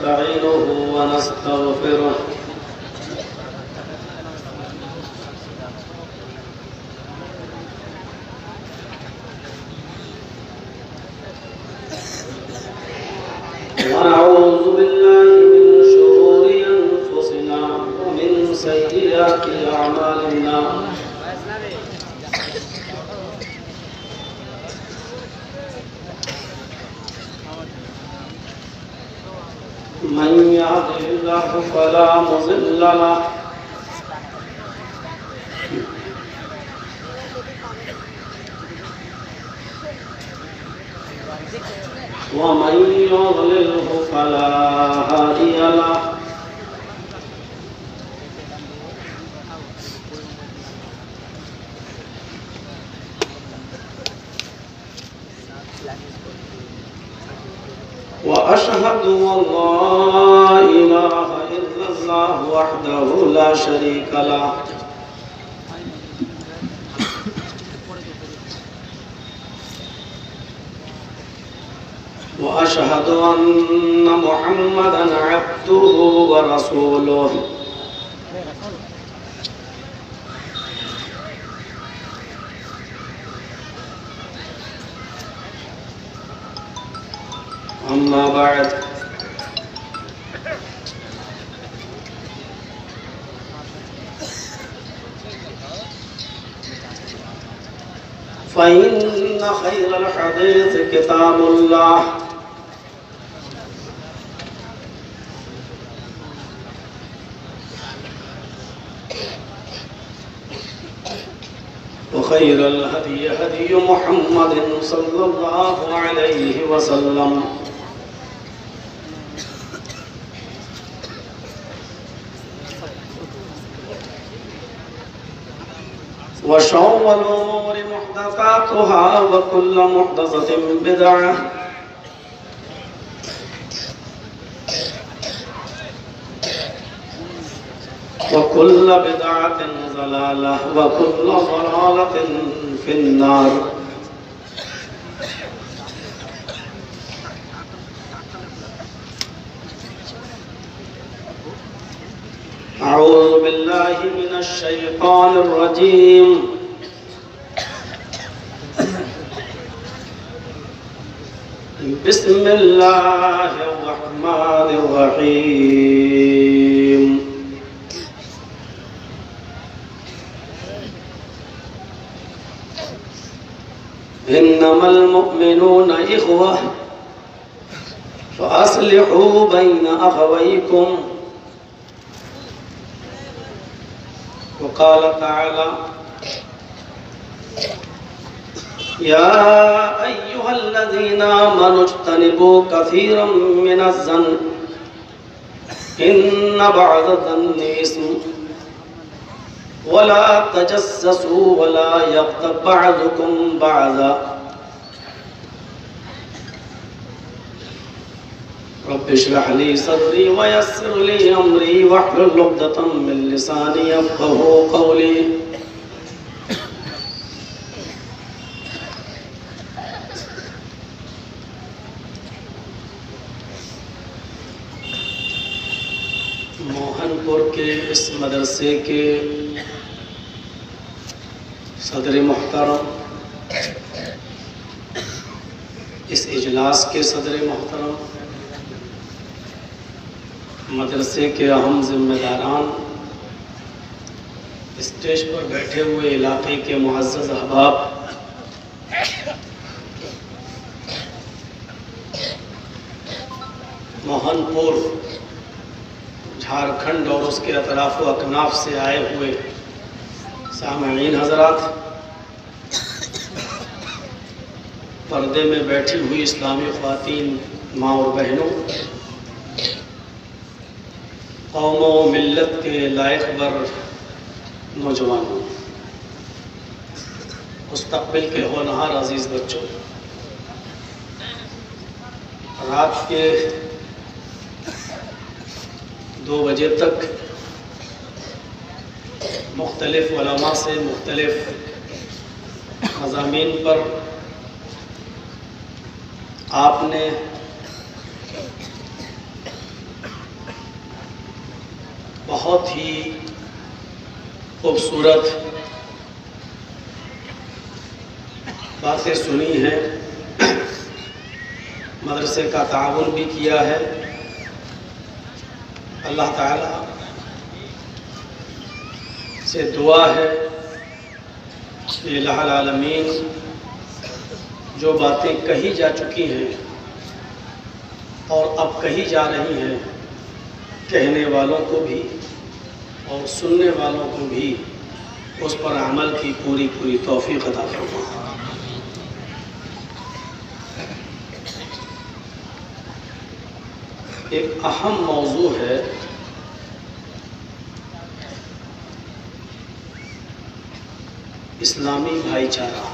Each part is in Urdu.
ونستعينه ونستغفره ونعوذ بالله من شرور أنفسنا ومن سيئات أعمالنا من يهده الله فلا مضل له ومن يضلله فلا هادي له وأشهد أن لا إله إلا الله وحده لا شريك له وأشهد أن محمدًا عبده ورسوله أما بعد فإن خير الحديث كتاب الله وخير الهدي هدي محمد صلى الله عليه وسلم وشر الأمور محدثاتها وكل محدثة بدعة وكل بدعة ضلالة وكل ضلالة في النار أعوذ بالله من الشيطان الرجيم بسم الله الرحمن الرحيم إنما المؤمنون إخوة فأصلحوا بين أخويكم وقال تعالى يا أيها الذين آمنوا اجتنبوا كثيرا من الظن إن بعض الظن إثم ولا تجسسوا ولا يغتب بعضكم بعضا رب اشرح لي صدري ويسر لي أمري واحلل عقدة من لساني يفقهوا قولي موہن پور کے اس مدرسے کے صدر محترم، اس اجلاس کے صدر محترم، مدرسے کے اہم ذمہ داران، اسٹیج پر بیٹھے ہوئے علاقے کے معزز احباب، موہن پور جھارکھنڈ اور اس کے اطراف و اکناف سے آئے ہوئے سامعین حضرات، پردے میں بیٹھی ہوئی اسلامی خواتین، ماں اور بہنوں، قوم و ملت کے لائق بر نوجوانوں، مستقبل کے ہونہار عزیز بچوں، رات کے 2 بجے تک مختلف علماء سے مختلف مضامین پر آپ نے بہت ہی خوبصورت باتیں سنی ہیں، مدرسے کا تعاون بھی کیا ہے۔ اللہ تعالیٰ سے دعا ہے کہ الہ العالمین جو باتیں کہی جا چکی ہیں اور اب کہی جا رہی ہیں، کہنے والوں کو بھی اور سننے والوں کو بھی اس پر عمل کی پوری توفیق عطا فرمائے۔ ایک اہم موضوع ہے اسلامی بھائی چارہ۔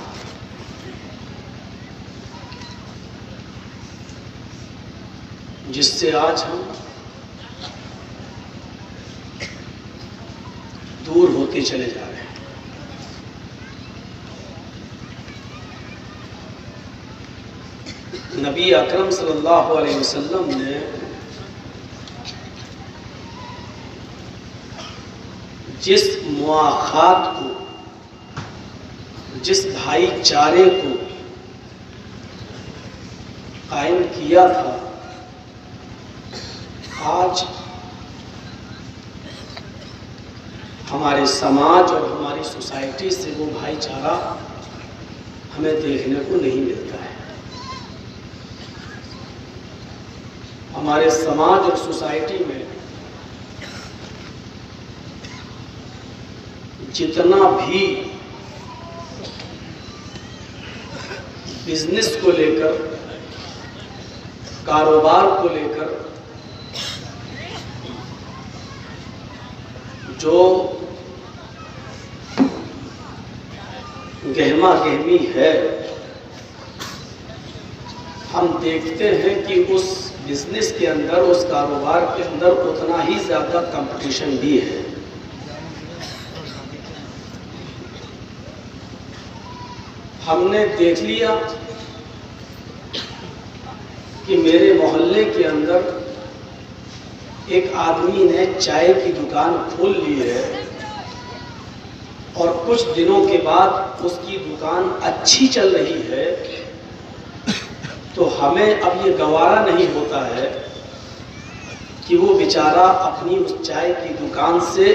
جس سے آج ہم دور ہوتے چلے جا رہے ہیں۔ نبی اکرم صلی اللہ علیہ وسلم نے جس مواخات کو، جس بھائی چارے کو قائم کیا تھا، آج ہمارے سماج اور ہماری سوسائٹی سے وہ بھائی چارہ ہمیں دیکھنے کو نہیں ملتا ہے۔ ہمارے سماج اور سوسائٹی میں جتنا بھی بزنس کو لے کر، کاروبار کو لے کر جو گہما گہمی ہے، ہم دیکھتے ہیں کہ اس بزنس کے اندر، اس کاروبار کے اندر اتنا ہی زیادہ کمپٹیشن بھی ہے۔ ہم نے دیکھ لیا کہ میرے محلے کے اندر ایک آدمی نے چائے کی دکان کھول لی ہے اور کچھ دنوں کے بعد اس کی دکان اچھی چل رہی ہے، تو ہمیں اب یہ گوارا نہیں ہوتا ہے کہ وہ بیچارہ اپنی اس چائے کی دکان سے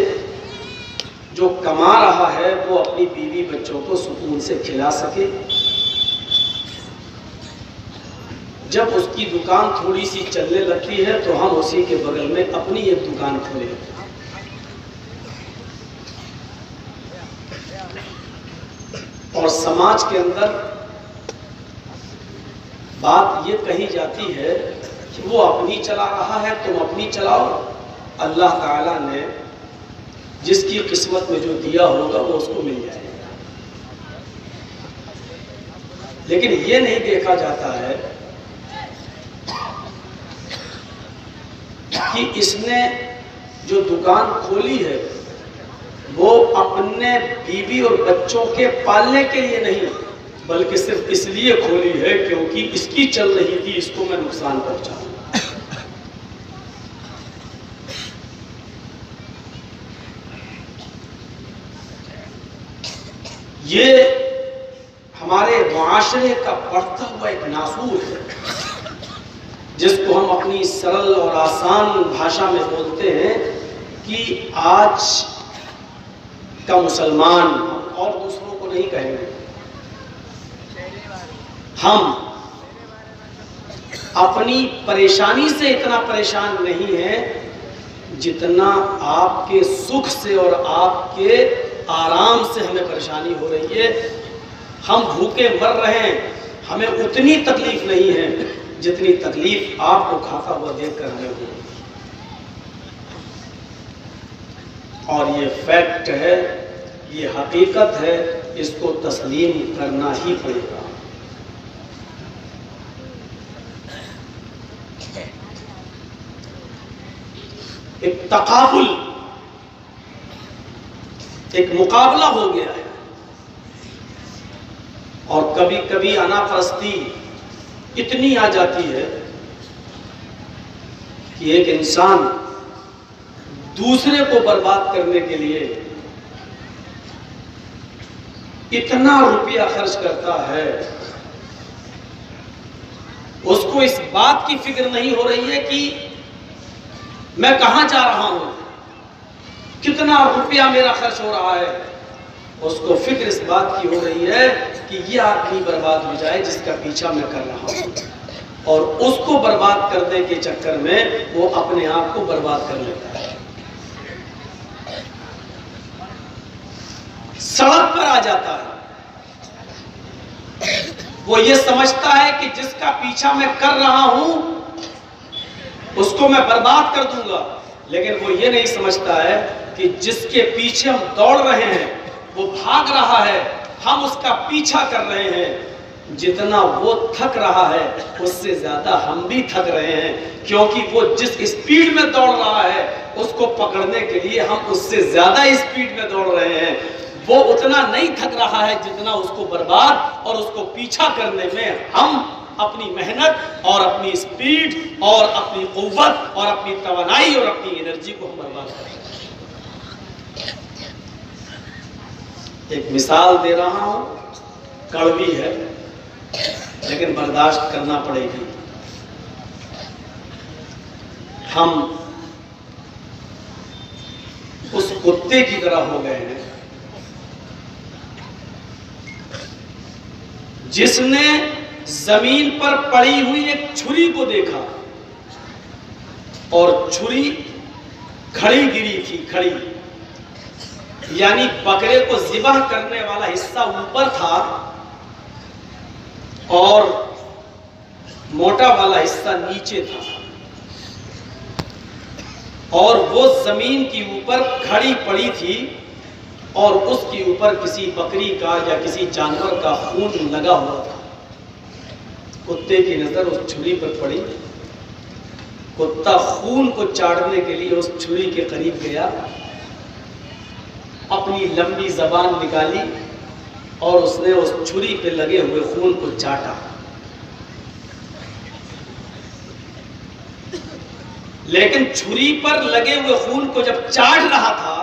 جو کما رہا ہے وہ اپنی بیوی بچوں کو سکون سے کھلا سکے۔ جب اس کی دکان تھوڑی سی چلنے لگتی ہے تو ہم اسی کے بغل میں اپنی ایک دکان کھولیں۔ اور سماج کے اندر بات یہ کہی جاتی ہے کہ وہ اپنی چلا رہا ہے، تم اپنی چلاؤ، اللہ تعالیٰ نے جس کی قسمت میں جو دیا ہوگا وہ اس کو مل جائے گا۔ لیکن یہ نہیں دیکھا جاتا ہے کہ اس نے جو دکان کھولی ہے وہ اپنے بیوی اور بچوں کے پالنے کے لیے نہیں، بلکہ صرف اس لیے کھولی ہے کیونکہ اس کی چل رہی تھی، اس کو میں نقصان پہنچاؤں۔ یہ ہمارے معاشرے کا بڑھتا ہوا ایک ناسور ہے، جس کو ہم اپنی سرل اور آسان بھاشا میں بولتے ہیں کہ آج کا مسلمان، اور دوسروں کو نہیں کہیں گے، ہم اپنی پریشانی سے اتنا پریشان نہیں ہیں جتنا آپ کے سکھ سے اور آپ کے آرام سے ہمیں پریشانی ہو رہی ہے۔ ہم بھوکے مر رہے ہیں، ہمیں اتنی تکلیف نہیں ہے جتنی تکلیف آپ کو کھاتا ہوا دیکھ کر ہمیں ہوئی۔ اور یہ فیکٹ ہے، یہ حقیقت ہے، اس کو تسلیم کرنا ہی پڑے گا۔ ایک تقابل، ایک مقابلہ ہو گیا ہے، اور کبھی کبھی انا پرستی اتنی آ جاتی ہے کہ ایک انسان دوسرے کو برباد کرنے کے لیے اتنا روپیہ خرچ کرتا ہے، اس کو اس بات کی فکر نہیں ہو رہی ہے کہ میں کہاں جا رہا ہوں، کتنا روپیہ میرا خرچ ہو رہا ہے، اس کو فکر اس بات کی ہو رہی ہے کہ یہ آدمی برباد ہو جائے جس کا پیچھا میں کر رہا ہوں، اور اس کو برباد کرنے کے چکر میں وہ اپنے آپ کو برباد کر لیتا ہے۔ سڑک پر آ جاتا ہے، وہ یہ سمجھتا ہے کہ جس کا پیچھا میں کر رہا ہوں اس کو میں برباد کر دوں گا، لیکن وہ یہ نہیں سمجھتا ہے کہ جس کے پیچھے ہم دوڑ رہے ہیں وہ بھاگ رہا ہے، ہم اس کا پیچھا کر رہے ہیں، جتنا وہ تھک رہا ہے اس سے زیادہ ہم بھی تھک رہے ہیں، کیونکہ وہ جس اسپیڈ میں دوڑ رہا ہے اس کو پکڑنے کے لیے ہم اس سے زیادہ اسپیڈ میں دوڑ رہے ہیں۔ وہ اتنا نہیں تھک رہا ہے جتنا اس کو برباد اور اس کو پیچھا کرنے میں ہم اپنی محنت اور اپنی اسپیڈ اور اپنی قوت اور اپنی توانائی اور اپنی انرجی کو ہم برباد کریں۔ ایک مثال دے رہا ہوں، کڑوی ہے لیکن برداشت کرنا پڑے گی۔ ہم اس کتے کی طرح ہو گئے ہیں جس نے زمین پر پڑی ہوئی ایک چھری کو دیکھا اور چھری کھڑی گری تھی، کھڑی، یعنی بکرے کو ذبح کرنے والا حصہ اوپر تھا اور موٹا والا حصہ نیچے تھا، اور وہ زمین کی اوپر کھڑی پڑی تھی اور اس کے اوپر کسی بکری کا یا کسی جانور کا خون لگا ہوا تھا۔ کتے کی نظر اس چھری پر پڑی، کتا خون کو چاٹنے کے لیے اس چھری کے قریب گیا، اپنی لمبی زبان نکالی اور اس نے اس چھری پہ لگے ہوئے خون کو چاٹا۔ لیکن چھری پر لگے ہوئے خون کو جب چاٹ رہا تھا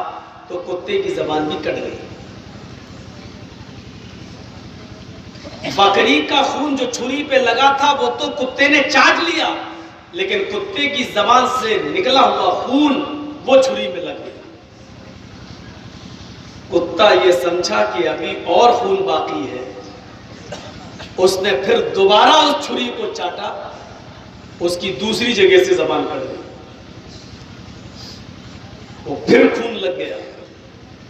تو کتے کی زبان بھی کٹ گئی۔ بکری کا خون جو چھری پہ لگا تھا وہ تو کتے نے چاٹ لیا، لیکن کتے کی زبان سے نکلا ہوا خون وہ چھری میں لگ گیا۔ کتا یہ سمجھا کہ ابھی اور خون باقی ہے، اس نے پھر دوبارہ اس چھری کو چاٹا، اس کی دوسری جگہ سے زبان کٹ گئی، وہ پھر خون لگ گیا۔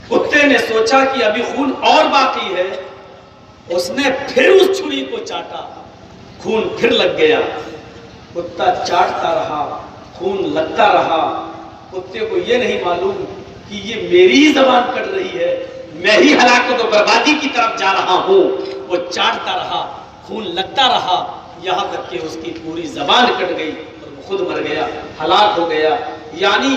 کتے نے سوچا کہ ابھی خون اور باقی ہے، اس نے پھر اس چھری کو چاٹا، خون پھر لگ گیا۔ کتا چاٹتا رہا، خون لگتا رہا، کتے کو یہ نہیں معلوم کہ یہ میری ہی زبان کٹ رہی ہے، میں ہی ہلاکت و بربادی کی طرف جا رہا ہوں۔ وہ چاٹتا رہا، خون لگتا رہا، یہاں تک کہ اس کی پوری زبان کٹ گئی اور وہ خود مر گیا، ہلاک ہو گیا۔ یعنی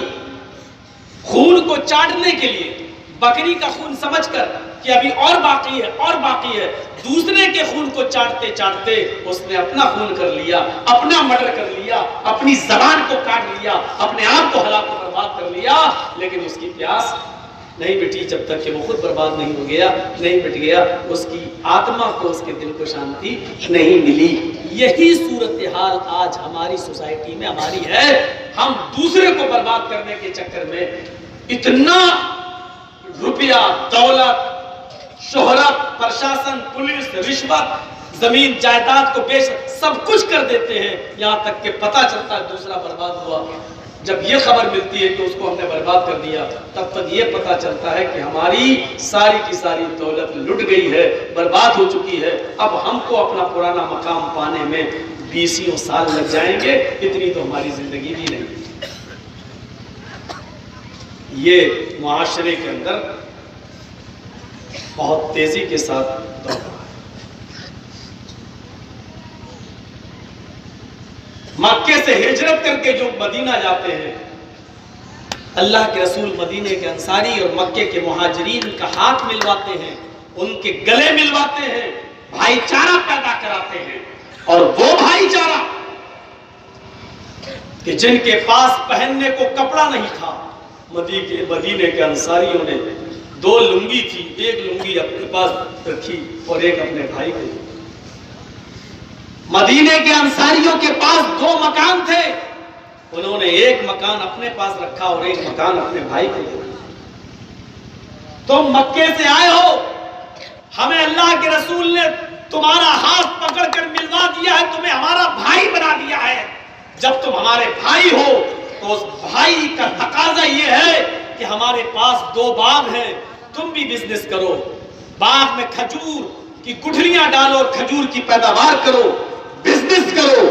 خون کو چاٹنے کے لیے بکری کا خون سمجھ کر کہ ابھی اور باقی ہے اور باقی ہے، دوسرے کے خون کو چاٹتے چاٹتے اس نے اپنا خون کر لیا، اپنا مرڈر کر لیا، اپنی زبان کو کاٹ لیا، اپنے آپ کو ہلاک و برباد کر لیا، لیکن اس کی پیاس نہیں مٹی جب تک کہ وہ خود برباد نہیں ہو گیا، نہیں مٹ گیا، اس کی آتما کو، اس کے دل کو شانتی نہیں ملی۔ یہی صورتحال آج ہماری سوسائٹی میں ہماری ہے۔ ہم دوسرے کو برباد کرنے کے چکر میں اتنا روپیہ، دولت، شہرت، پرشاسن، پولیس، رشوت، زمین جائیداد کو بیچ سب کچھ کر دیتے ہیں، یہاں تک کہ پتہ چلتا ہے دوسرا برباد ہوا۔ جب یہ خبر ملتی ہے کہ اس کو ہم نے برباد کر دیا، تب تک یہ پتہ چلتا ہے کہ ہماری ساری کی ساری دولت لٹ گئی ہے، برباد ہو چکی ہے۔ اب ہم کو اپنا پرانا مقام پانے میں 20 سال لگ جائیں گے، اتنی تو ہماری زندگی بھی نہیں۔ یہ معاشرے کے اندر بہت تیزی کے ساتھ دور رہا ہے۔ مکے سے ہجرت کر کے جو مدینہ جاتے ہیں، اللہ کے رسول مدینے کے انصاری اور مکے کے مہاجرین کا ہاتھ ملواتے ہیں، ان کے گلے ملواتے ہیں، بھائی چارہ پیدا کراتے ہیں، اور وہ بھائی چارہ کہ جن کے پاس پہننے کو کپڑا نہیں تھا، مدینے کے انصاریوں نے 2 لنگی تھی، ایک لنگی اپنے پاس رکھی اور ایک اپنے بھائی کو. مدینے کے انصاریوں کے پاس 2 مکان تھے، انہوں نے ایک مکان اپنے پاس رکھا اور ایک مکان اپنے بھائی کو دیا. تم مکے سے آئے ہو، ہمیں اللہ کے رسول نے تمہارا ہاتھ پکڑ کر ملوا دیا ہے، تمہیں ہمارا بھائی بنا دیا ہے. جب تم ہمارے بھائی ہو تو اس بھائی کا تقاضا یہ ہے کہ ہمارے پاس 2 باغ ہیں، تم بھی بزنس کرو، باغ میں کھجور کی گٹھلیاں ڈالو اور کھجور کی پیداوار کرو، بزنس کرو.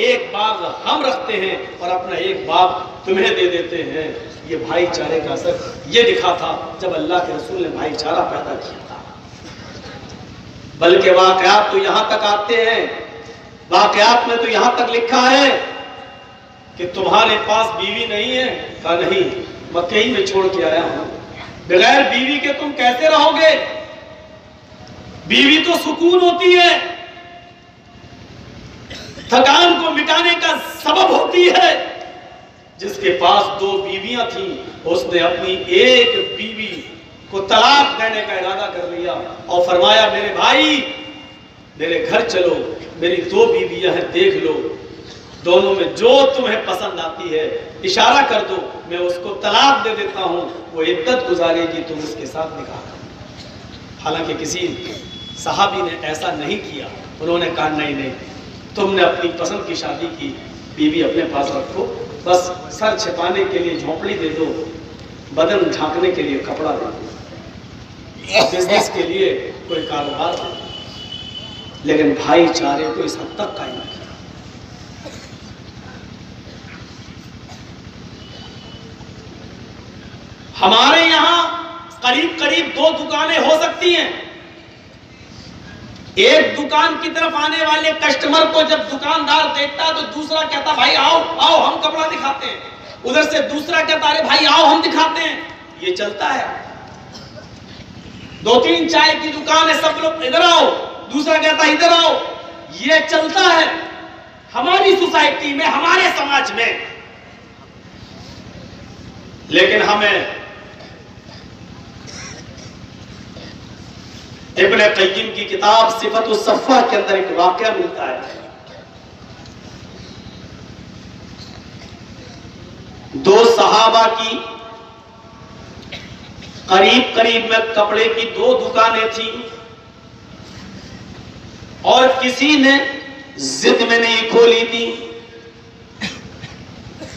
ایک باغ ہم رکھتے ہیں اور اپنا ایک باغ تمہیں دے دیتے ہیں. یہ بھائی چارے کا اثر یہ دکھا تھا جب اللہ کے رسول نے بھائی چارہ پیدا کیا تھا. بلکہ واقعات تو یہاں تک آتے ہیں، واقعات میں تو یہاں تک لکھا ہے کہ تمہارے پاس بیوی نہیں ہے. کہا نہیں، مکے ہی میں چھوڑ کے آیا ہوں. بغیر بیوی کے تم کیسے رہو گے؟ بیوی تو سکون ہوتی ہے، تھکان کو مٹانے کا سبب ہوتی ہے. جس کے پاس 2 بیویاں تھیں، اس نے اپنی ایک بیوی کو طلاق دینے کا ارادہ کر لیا اور فرمایا میرے بھائی میرے گھر چلو، میری 2 بیویاں ہیں، دیکھ لو، دونوں میں جو تمہیں پسند آتی ہے اشارہ کر دو، میں اس کو طلاق دے دیتا ہوں، وہ عدت گزارے گی، تم اس کے ساتھ نکاح کرو. حالانکہ کسی صحابی نے ایسا نہیں کیا. انہوں نے کہا نہیں، تم نے اپنی پسند کی شادی کی، بیوی اپنے پاس رکھو، بس سر چھپانے کے لیے جھونپڑی دے دو، بدن ڈھانکنے کے لیے کپڑا دے دو، بزنس کے لیے کوئی کاروبار دے دو. لیکن بھائی چارے کو اس حد تک قائم کیا. ہمارے یہاں قریب 2 دکانیں ہو سکتی ہیں. ایک دکان کی طرف آنے والے کسٹمر کو جب دکاندار دیکھتا ہے تو دوسرا کہتا بھائی آؤ ہم کپڑا دکھاتے ہیں. ادھر سے دوسرا کہتا ہے بھائی آؤ ہم دکھاتے ہیں. یہ چلتا ہے. 2-3 چائے کی دکان ہے، سب لوگ ادھر آؤ، دوسرا کہتا ہے ادھر آؤ. یہ چلتا ہے ہماری سوسائٹی میں، ہمارے سماج میں. لیکن ہمیں ابن قیم کی کتاب صفت الصفہ کے اندر ایک واقعہ ملتا ہے. 2 صحابہ کی قریب میں کپڑے کی 2 دکانیں تھیں اور کسی نے ضد میں نہیں کھولی تھی.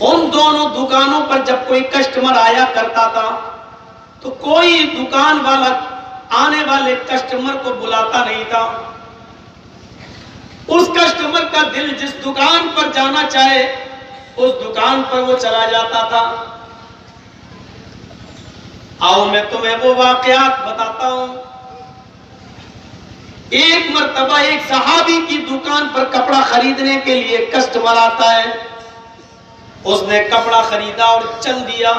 ان دونوں دکانوں پر جب کوئی کسٹمر آیا کرتا تھا تو کوئی دکان والا آنے والے کسٹمر کو بلاتا نہیں تھا. اس کسٹمر کا دل جس دکان پر جانا چاہے اس دکان پر وہ چلا جاتا تھا. آؤ میں تمہیں وہ واقعات بتاتا ہوں. ایک مرتبہ ایک صحابی کی دکان پر کپڑا خریدنے کے لیے کسٹمر آتا ہے. اس نے کپڑا خریدا اور چل دیا.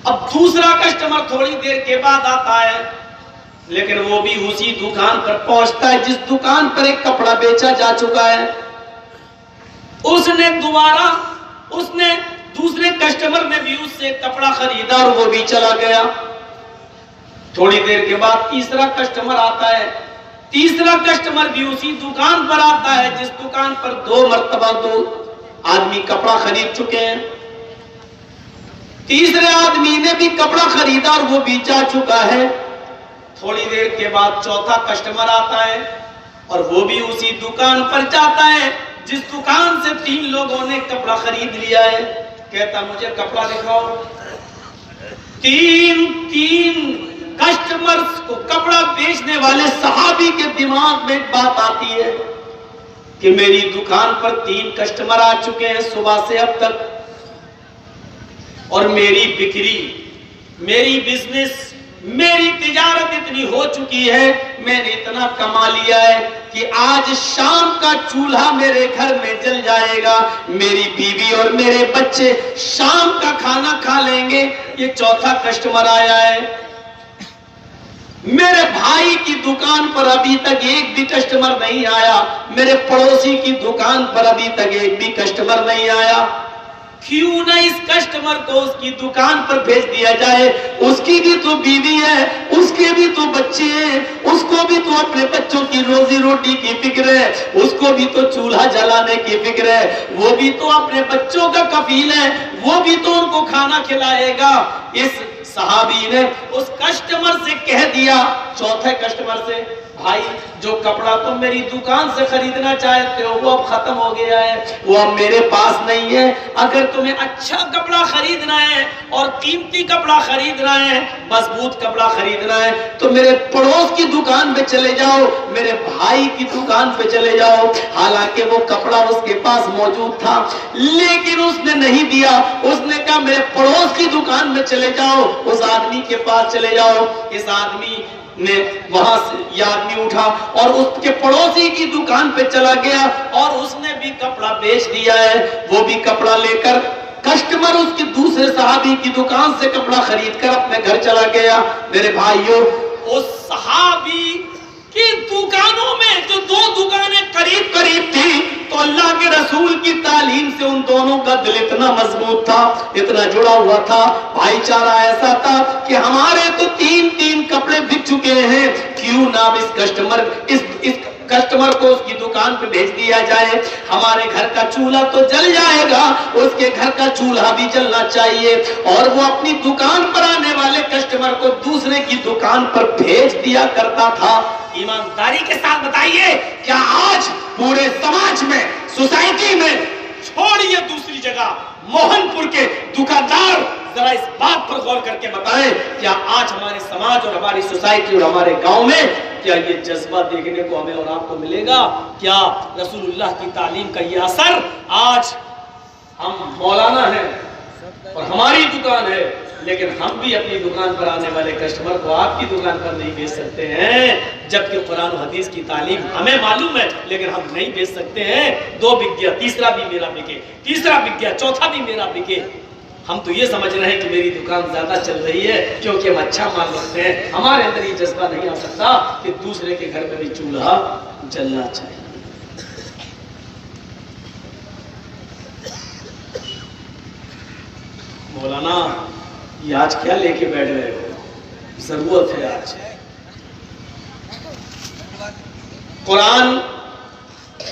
اب دوسرا کسٹمر تھوڑی دیر کے بعد آتا ہے، لیکن وہ بھی اسی دکان پر پہنچتا ہے جس دکان پر ایک کپڑا بیچا جا چکا ہے. اس نے دوسرے کسٹمر نے بھی اس سے کپڑا خریدا اور وہ بھی چلا گیا. تھوڑی دیر کے بعد تیسرا کسٹمر آتا ہے. تیسرا کسٹمر بھی اسی دکان پر آتا ہے جس دکان پر 2 مرتبہ 2 آدمی کپڑا خرید چکے ہیں. تیسرے آدمی نے بھی کپڑا خریدا اور وہ بھی جا چکا ہے. تھوڑی دیر کے بعد چوتھا کسٹمر آتا ہے اور وہ بھی اسی دکان پر جاتا ہے جس دکان سے 3 لوگوں نے کپڑا خرید لیا ہے. کہتا مجھے کپڑا دکھاؤ. 3 کسٹمرز کو کپڑا بیچنے والے صحابی کے دماغ میں ایک بات آتی ہے کہ میری دکان پر 3 کسٹمر آ چکے ہیں صبح سے اب تک، اور میری بکری، میری بزنس، میری تجارت اتنی ہو چکی ہے، میں نے اتنا کما لیا ہے کہ آج شام کا چولہا میرے گھر میں جل جائے گا، میری بیوی اور میرے بچے شام کا کھانا کھا لیں گے. یہ چوتھا کسٹمر آیا ہے. میرے بھائی کی دکان پر ابھی تک ایک بھی کسٹمر نہیں آیا. میرے پڑوسی کی دکان پر ابھی تک ایک بھی کسٹمر نہیں آیا. کیوں نہ اس کسٹمر کو اس کی دکان پر بھیج دیا جائے. اس کی بھی تو بیوی ہے, اس کے بھی تو بچے ہیں, اس کو بھی تو اپنے بچوں کی روزی روٹی کی فکر ہے, اس کو بھی تو چولہا جلانے کی فکر ہے, وہ بھی تو اپنے بچوں کا کفیل ہے, وہ بھی تو ان کو کھانا کھلائے گا. اس صحابی نے اس کسٹمر سے کہہ دیا, چوتھے کسٹمر سے, بھائی جو کپڑا تم میری دکان سے خریدنا چاہتے ہو وہ اب ختم ہو گیا ہے, وہ اب میرے پاس نہیں ہے. اگر تمہیں اچھا کپڑا خریدنا ہے اور قیمتی کپڑا خریدنا ہے, مضبوط کپڑا خریدنا ہے, تو میرے پڑوس کی دکان پہ چلے جاؤ, میرے بھائی کی دکان پہ چلے جاؤ. حالانکہ وہ کپڑا اس کے پاس موجود تھا, لیکن اس نے نہیں دیا. اس نے کہا میرے پڑوس کی دکان میں چلے جاؤ, اس آدمی کے پاس چلے جاؤ. اس آدمی نے وہاں سے یہ آدمی اٹھا اور اس کے پڑوسی کی دکان پہ چلا گیا اور اس نے بھی کپڑا بیچ دیا ہے. وہ بھی کپڑا لے کر کسٹمر اس کے دوسرے صحابی کی دکان سے کپڑا خرید کر اپنے گھر چلا گیا. میرے بھائیوں, اس صحابی کی دکانوں میں جو دو دکانیں قریب قریب تھی, تو اللہ کے رسول کی تعلیم سے ان دونوں کا دل اتنا مضبوط تھا, اتنا جڑا ہوا تھا, بھائی چارہ ایسا تھا کہ ہمارے تو تین کپڑے بک چکے ہیں, کیوں نہ اس کسٹمر کو اس کی دکان پہ بھیج دیا جائے. ہمارے گھر کا چولہا تو جل جائے گا, اس کے گھر کا چولہا بھی جلنا چاہیے. اور وہ اپنی دکان پر آنے والے کسٹمر کو دوسرے کی دکان پر بھیج دیا کرتا تھا. ایمانداری کے ساتھ بتائیے, کیا آج پورے سماج میں, سوسائٹی میں, چھوڑیے دوسری جگہ, موہن پور کے دکاندار ذرا اس بات پر غور کر کے بتائیں, کیا آج ہمارے سماج اور ہماری سوسائٹی اور ہمارے گاؤں میں کیا یہ جذبہ دیکھنے کو ہمیں اور آپ کو ملے گا؟ کیا رسول اللہ کی تعلیم کا یہ اثر, آج ہم مولانا ہیں اور ہماری دکان ہے, لیکن ہم بھی اپنی دکان پر آنے والے کسٹمر کو آپ کی دکان پر نہیں بیچ سکتے ہیں, جبکہ قرآن و حدیث کی تعلیم ہمیں معلوم ہے لیکن ہم نہیں بیچ سکتے ہیں. دو بک گیا, تیسرا بھی میرا بکے, تیسرا بک گیا, چوتھا بھی میرا بکے. ہم تو یہ سمجھ رہے ہیں کہ میری دکان زیادہ چل رہی ہے کیونکہ ہم اچھا مال رکھتے ہیں. ہمارے اندر یہ جذبہ نہیں آ سکتا کہ دوسرے کے گھر میں بھی چولہا جلنا چاہیے. مولانا یہ آج کیا لے کے بیٹھ رہے ہو؟ ضرورت ہے آج. قرآن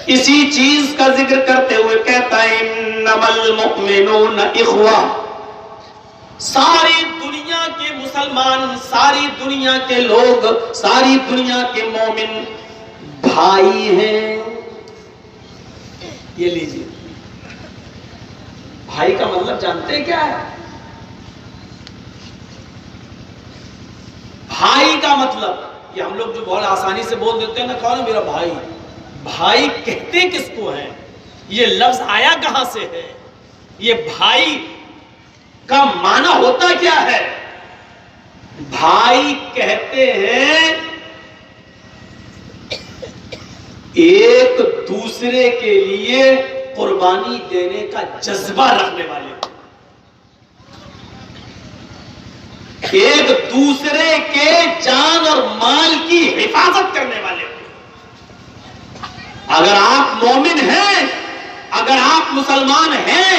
اسی چیز کا ذکر کرتے ہوئے کہتا ہے انما المؤمنون اخوہ, ساری دنیا کے مسلمان, ساری دنیا کے لوگ, ساری دنیا کے مومن بھائی ہیں. یہ لیجیے, بھائی کا مطلب جانتے ہیں کیا ہے؟ بھائی کا مطلب یہ ہم لوگ جو بہت آسانی سے بول دیتے ہیں نا, کون ہے میرا بھائی. بھائی کہتے کس کو ہیں؟ یہ لفظ آیا کہاں سے ہے؟ یہ بھائی کا معنی ہوتا کیا ہے؟ بھائی کہتے ہیں ایک دوسرے کے لیے قربانی دینے کا جذبہ رکھنے والے, ایک دوسرے کے جان اور مال کی حفاظت کرنے والے. اگر آپ مومن ہیں, اگر آپ مسلمان ہیں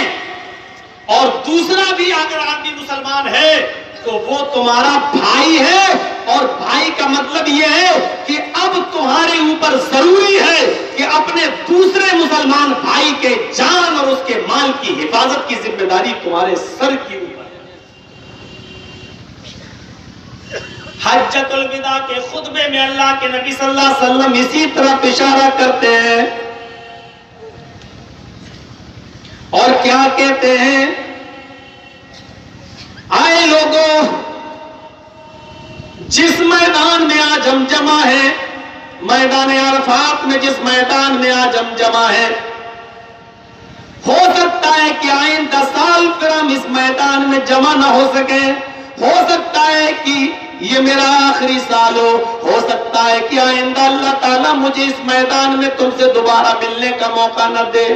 اور دوسرا بھی اگر آدمی مسلمان ہے تو وہ تمہارا بھائی ہے. اور بھائی کا مطلب یہ ہے کہ اب تمہارے اوپر ضروری ہے کہ اپنے دوسرے مسلمان بھائی کے جان اور اس کے مال کی حفاظت کی ذمہ داری تمہارے سر کی اوپر ہے. حجۃ الوداع کے خطبے میں اللہ کے نبی صلی اللہ علیہ وسلم اسی طرح اشارہ کرتے ہیں اور کیا کہتے ہیں؟ آئے لوگوں, جس میدان میں آج ہم جمع ہیں, میدان عرفات میں جس میدان میں آج ہم جمع ہیں, ہو سکتا ہے کہ آئندہ سال پھر ہم اس میدان میں جمع نہ ہو سکیں, ہو سکتا ہے کہ یہ میرا آخری سال ہو سکتا ہے کہ آئندہ اللہ تعالیٰ مجھے اس میدان میں تم سے دوبارہ ملنے کا موقع نہ دے.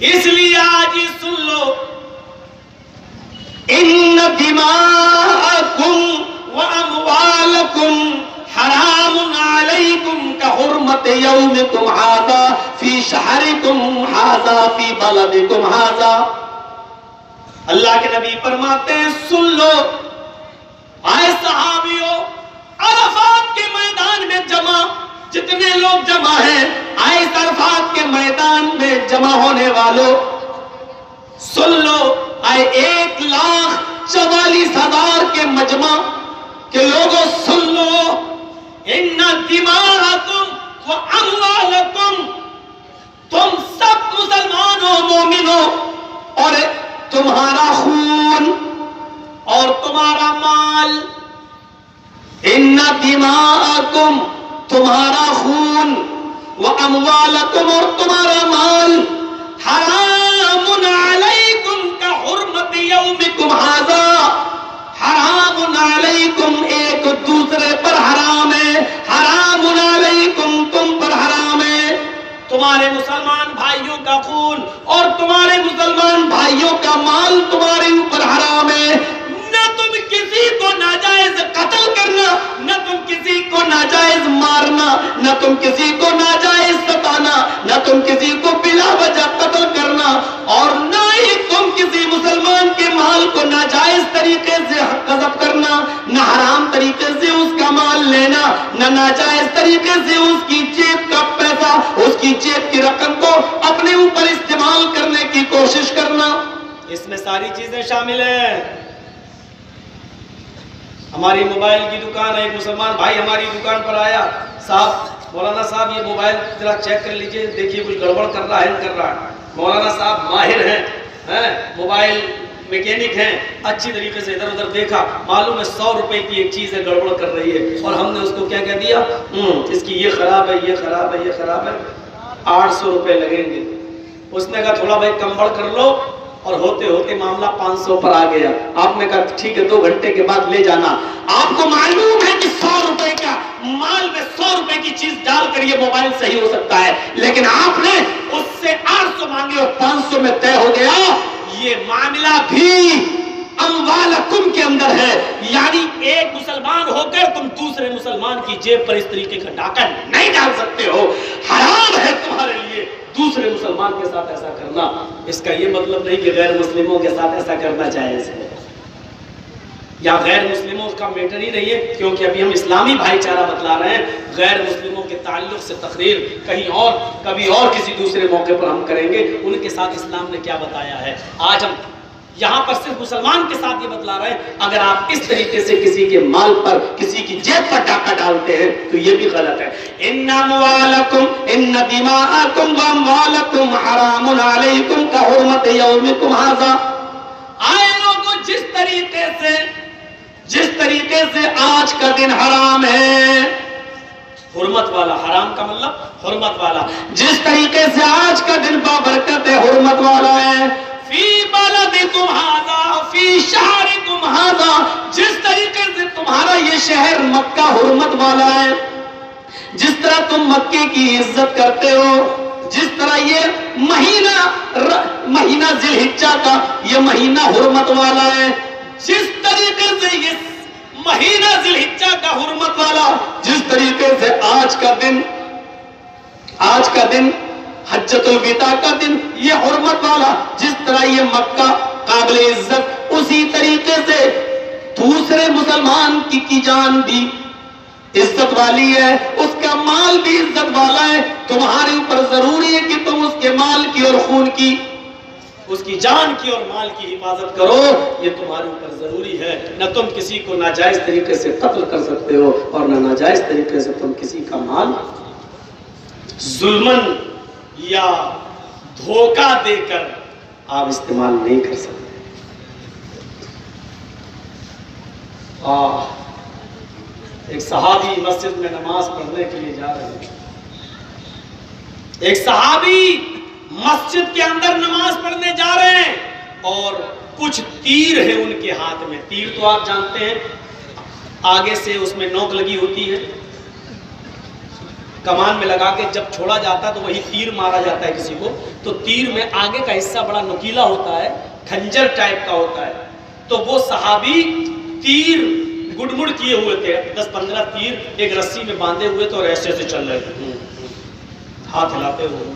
اس لیے آج ہی سن لو, ان دماءکم و اموالکم حرام علیکم کحرمت یومکم ھذا فی شہرکم ھذا فی بلدکم ھذا. اللہ کے نبی فرماتے ہیں سن لو آئے صحابیوں، عرفات کے میدان میں جمع جتنے لوگ جمع ہیں، آئے عرفات کے میدان میں جمع ہونے والوں سن لو، آئے 1,44,000 کے مجمع کے لوگوں سن لو، ان دماءکم و اموالکم، تم سب مسلمانوں مومنوں، اور تمہارا خون اور تمہارا مال، ان دماءکم تمہارا خون و اموالکم اور تمہارا مال حرام علیکم کحرمت یومکم ھذا، حرام علیکم ایک دوسرے پر حرام ہے، حرام علیکم تم پر حرام ہے. تمہارے مسلمان بھائیوں کا خون اور تمہارے مسلمان بھائیوں کا مال تمہارے اوپر حرام ہے. نہ تم کسی کو ناجائز قتل کرنا، نہ تم کسی کو ناجائز مارنا، نہ تم کسی کو ناجائز ستانا، نہ تم کسی کو بلا وجہ قتل کرنا، اور نہ ہی تم کسی مسلمان کے مال کو ناجائز طریقے سے غصب کرنا، نہ حرام طریقے سے اس کا مال لینا، نہ ناجائز طریقے سے اس کی جیب کا پیسہ، اس کی جیب کی رقم کو اپنے اوپر استعمال کرنے کی کوشش کرنا. اس میں ساری چیزیں شامل ہیں. ہماری موبائل کی دکان ہے، ایک مسلمان بھائی ہماری دکان پر آیا، صاحب مولانا صاحب یہ موبائل ذرا چیک کر لیجئے، دیکھیے کچھ گڑبڑ کر رہا ہے نہیں کر رہا ہے. مولانا صاحب ماہر ہیں، موبائل میکینک ہیں، اچھی طریقے سے ادھر ادھر دیکھا، معلوم ہے 100 روپے کی ایک چیز ہے گڑبڑ کر رہی ہے، اور ہم نے اس کو کیا کہہ دیا، اس کی یہ خراب ہے، یہ خراب ہے، یہ خراب ہے، 800 روپے لگیں گے. اس نے کہا تھوڑا بھائی کم بڑھ کر لو، اور ہوتے ہوتے معاملہ 500 پر آ گیا. آپ نے کہا ٹھیک ہے 2 گھنٹے کے بعد لے جانا. آپ کو معلوم ہے کہ 100 روپے کا مال میں 100 روپے کی چیز ڈال کر یہ موبائل صحیح ہو سکتا ہے، لیکن آپ نے اس سے 800 مانگے اور 500 میں طے ہو گیا. یہ معاملہ بھی اموالکم کے اندر ہے، یعنی ایک مسلمان ہو کر تم دوسرے مسلمان کی جیب پر اس طریقے کا ڈاکہ نہیں ڈال سکتے ہو. حرام ہے تمہارے لیے دوسرے مسلمان کے ساتھ ایسا کرنا. اس کا یہ مطلب نہیں کہ غیر مسلموں کے ساتھ ایسا کرنا جائز ہے، یا غیر مسلموں کا میٹر ہی نہیں ہے، کیونکہ ابھی ہم اسلامی بھائی چارہ بتلا رہے ہیں. غیر مسلموں کے تعلق سے تقریر کہیں اور کبھی اور کسی دوسرے موقع پر ہم کریں گے، ان کے ساتھ اسلام نے کیا بتایا ہے. آج ہم یہاں پر صرف مسلمان کے ساتھ یہ بتلا رہے ہیں. اگر آپ اس طریقے سے کسی کے مال پر، کسی کی جیب پر ڈاکہ ڈالتے ہیں تو یہ بھی غلط ہے. ان اموالکم ان دماءکم واموالکم حرام علیکم کحرمت یومکم ھذا. آئے لوگوں جس طریقے سے آج کا دن حرام ہے، حرمت والا، حرام کا مطلب حرمت والا، جس طریقے سے آج کا دن بابرکت ہے، حرمت والا ہے، فی بلدکم ھذا فی شہرکم ھذا، جس طریقے سے تمہارا یہ شہر مکہ حرمت والا ہے، جس طرح تم مکے کی عزت کرتے ہو، جس طرح یہ مہینہ ذی الحجہ کا یہ مہینہ حرمت والا ہے، جس طریقے سے یہ مہینہ ذی الحجہ کا حرمت والا، جس طریقے سے آج کا دن حجۃ الوداع کا دن یہ حرمت والا، جس طرح یہ مکہ قابل عزت، اسی طریقے سے دوسرے مسلمان کی جان بھی عزت والی ہے، اس کا مال بھی عزت والا ہے. تمہارے اوپر ضروری ہے کہ تم اس کے مال کی اور خون کی، اس کی جان کی اور مال کی حفاظت کرو. یہ تمہارے اوپر ضروری ہے. نہ تم کسی کو ناجائز طریقے سے قتل کر سکتے ہو، اور نہ ناجائز طریقے سے تم کسی کا مال ظلمن یا دھوکہ دے کر آپ استعمال نہیں کر سکتے. ایک صحابی مسجد میں نماز پڑھنے کے لیے جا رہے ہیں. ایک صحابی مسجد کے اندر نماز پڑھنے جا رہے ہیں، اور کچھ تیر ہیں ان کے ہاتھ میں. تیر تو آپ جانتے ہیں آگے سے اس میں نوک لگی ہوتی ہے، کمان میں لگا کے جب چھوڑا جاتا ہے تو وہی تیر مارا جاتا ہے کسی کو. تو تیر میں آگے کا حصہ بڑا نکیلا ہوتا ہے، کھنجر ٹائپ کا ہوتا ہے. تو وہ صحابی تیر گڑمڑ کیے ہوئے تھے، 10-15 تیر ایک رسی میں باندھے ہوئے تو ایسے سے چل رہے تھے، ہاتھ ہلاتے ہوئے.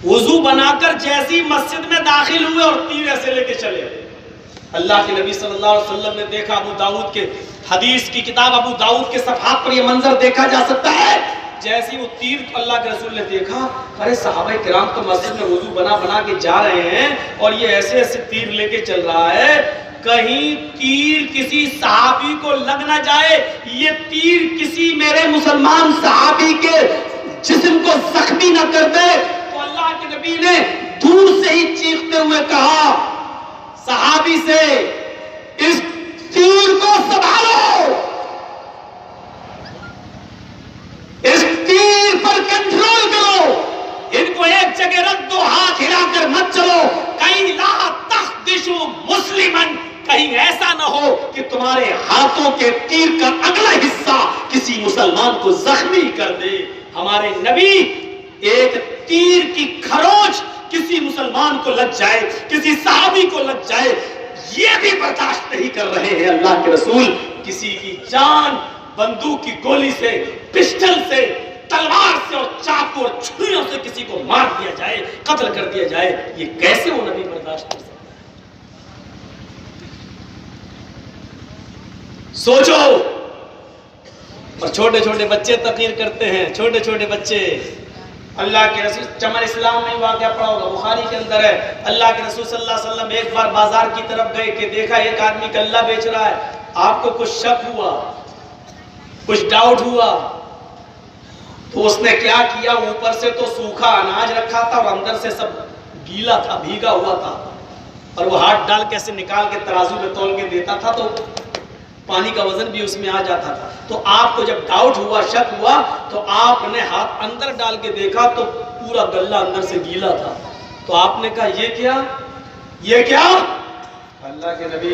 وضو بنا کر جیسی مسجد میں داخل ہوئے اور تیر ایسے لے کے چلے. اللہ کے نبی صلی اللہ علیہ وسلم نے دیکھا، ابو داؤد کے حدیث کی کتاب ابو داؤد کے صفحات پر یہ منظر دیکھا جا سکتا ہے. جیسی وہ تیر کو اللہ کے رسول نے دیکھا، ارے صحابہ کرام تو مسجد میں وضو بنا کے جا رہے ہیں اور یہ ایسے ایسے تیر لے کے چل رہا ہے، کہیں تیر کسی صحابی کو لگ نہ جائے، یہ تیر کسی میرے مسلمان صحابی کے جسم کو زخمی نہ کر دے. تو اللہ کے نبی نے دور سے ہی چیختے ہوئے کہا صحابی سے، اس تیر کو سنبھالو، اس تیر پر کنٹرول کرو، ان کو ایک جگہ رکھ دو، ہاتھ ہلا کر مت چلو، کہیں لا تخدشوا مسلمن، کہیں ایسا نہ ہو کہ تمہارے ہاتھوں کے تیر کا اگلا حصہ کسی مسلمان کو زخمی کر دے. ہمارے نبی ایک تیر کی کھروچ کسی مسلمان کو لگ جائے، کسی صحابی کو لگ جائے، یہ بھی برداشت نہیں کر رہے ہیں. اللہ کے رسول کسی کی جان بندوق کی گولی سے، پسٹل سے، تلوار سے اور چاقو اور چھریوں سے کسی کو مار دیا جائے، قتل کر دیا جائے، یہ کیسے وہ نبی برداشت کر سکتے؟ سوچو. اور چھوٹے چھوٹے بچے تقریر کرتے ہیں، چھوٹے چھوٹے بچے. اللہ کے رسول چمن اسلام میں واقعہ پڑا ہوگا، بخاری کے اندر ہے. اللہ کے رسول صلی اللہ علیہ وسلم ایک بار بازار کی طرف گئے کہ دیکھا ایک آدمی غلہ بیچ رہا ہے. آپ کو کچھ شک ہوا، کچھ ڈاؤٹ ہوا، تو اس نے کیا کیا، اوپر سے تو سوکھا اناج رکھا تھا اور اندر سے سب گیلا تھا، بھیگا ہوا تھا، اور وہ ہاتھ ڈال کے ایسے نکال کے ترازو میں تول کے دیتا تھا تو پانی کا وزن بھی اس میں آ جاتا تھا. تو آپ کو جب ڈاؤٹ ہوا، شک ہوا، تو آپ نے ہاتھ اندر ڈال کے دیکھا تو پورا غلہ اندر سے گیلا تھا. تو آپ نے کہا یہ کیا؟ اللہ کے نبی